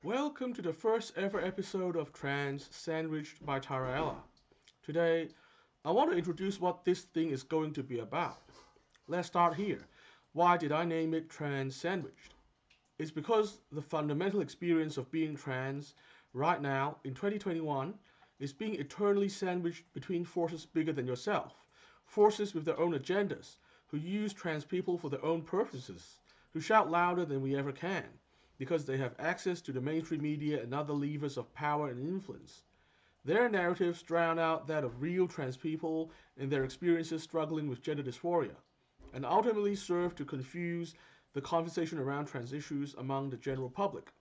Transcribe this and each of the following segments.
Welcome to the first ever episode of Trans Sandwiched by TaraElla. Today, I want to introduce what this thing is going to be about. Let's start here. Why did I name it Trans Sandwiched? It's because the fundamental experience of being trans right now in 2021 is being eternally sandwiched between forces bigger than yourself, forces with their own agendas, who use trans people for their own purposes, who shout louder than we ever can, because they have access to the mainstream media and other levers of power and influence. Their narratives drown out that of real trans people and their experiences struggling with gender dysphoria, and ultimately serve to confuse the conversation around trans issues among the general public.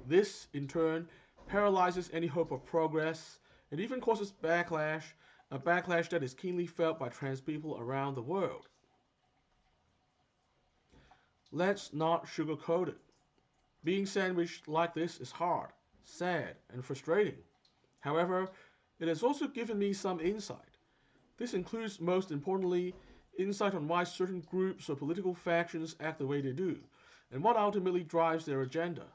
This, in turn, paralyzes any hope of progress and even causes backlash, a backlash that is keenly felt by trans people around the world. Let's not sugarcoat it. Being sandwiched like this is hard, sad, and frustrating. However, it has also given me some insight. This includes, most importantly, insight on why certain groups or political factions act the way they do, and what ultimately drives their agenda.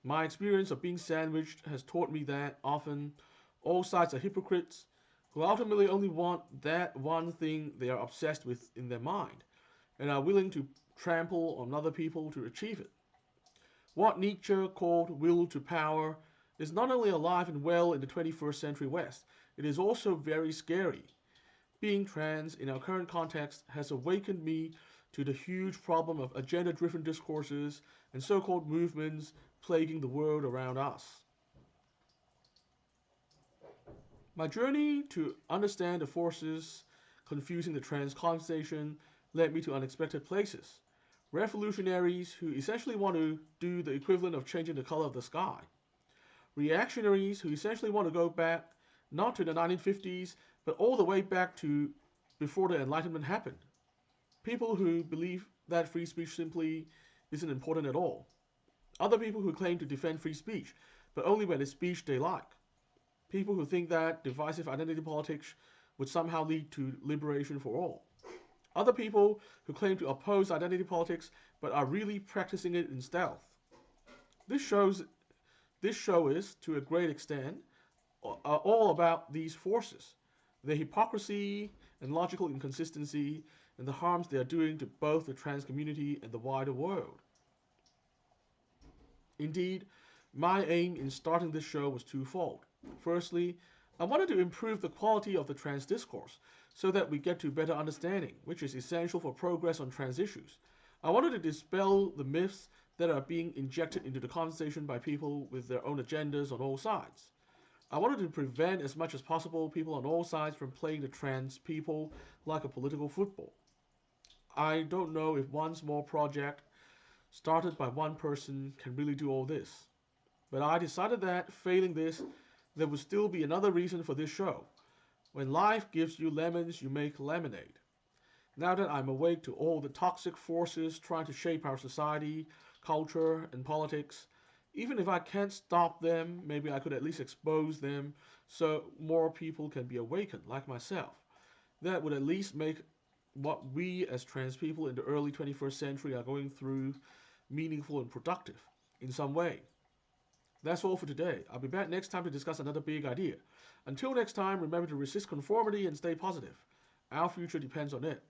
My experience of being sandwiched has taught me that often all sides are hypocrites who ultimately only want that one thing they are obsessed with in their mind and are willing to trample on other people to achieve it. What Nietzsche called will to power is not only alive and well in the 21st century West, it is also very scary. Being trans in our current context has awakened me to the huge problem of agenda driven discourses and so called movements plaguing the world around us. My journey to understand the forces confusing the trans conversation led me to unexpected places. Revolutionaries who essentially want to do the equivalent of changing the color of the sky. Reactionaries who essentially want to go back not to the 1950s, but all the way back to before the Enlightenment happened. People who believe that free speech simply isn't important at all. Other people who claim to defend free speech, but only when it's speech they like. People who think that divisive identity politics would somehow lead to liberation for all. Other people who claim to oppose identity politics but are really practicing it in stealth. This shows this show is, to a great extent, all about these forces, their hypocrisy and logical inconsistency, and the harms they are doing to both the trans community and the wider world. Indeed, my aim in starting this show was twofold. Firstly, I wanted to improve the quality of the trans discourse so that we get to better understanding, which is essential for progress on trans issues. I wanted to dispel the myths that are being injected into the conversation by people with their own agendas on all sides. I wanted to prevent as much as possible people on all sides from playing the trans people like a political football. I don't know if one small project started by one person can really do all this. But I decided that, failing this, there would still be another reason for this show. When life gives you lemons, you make lemonade. Now that I'm awake to all the toxic forces trying to shape our society, culture, and politics, even if I can't stop them, maybe I could at least expose them so more people can be awakened, like myself. That would at least make what we as trans people in the early 21st century are going through meaningful and productive in some way. That's all for today. I'll be back next time to discuss another big idea. Until next time, remember to resist conformity and stay positive. Our future depends on it.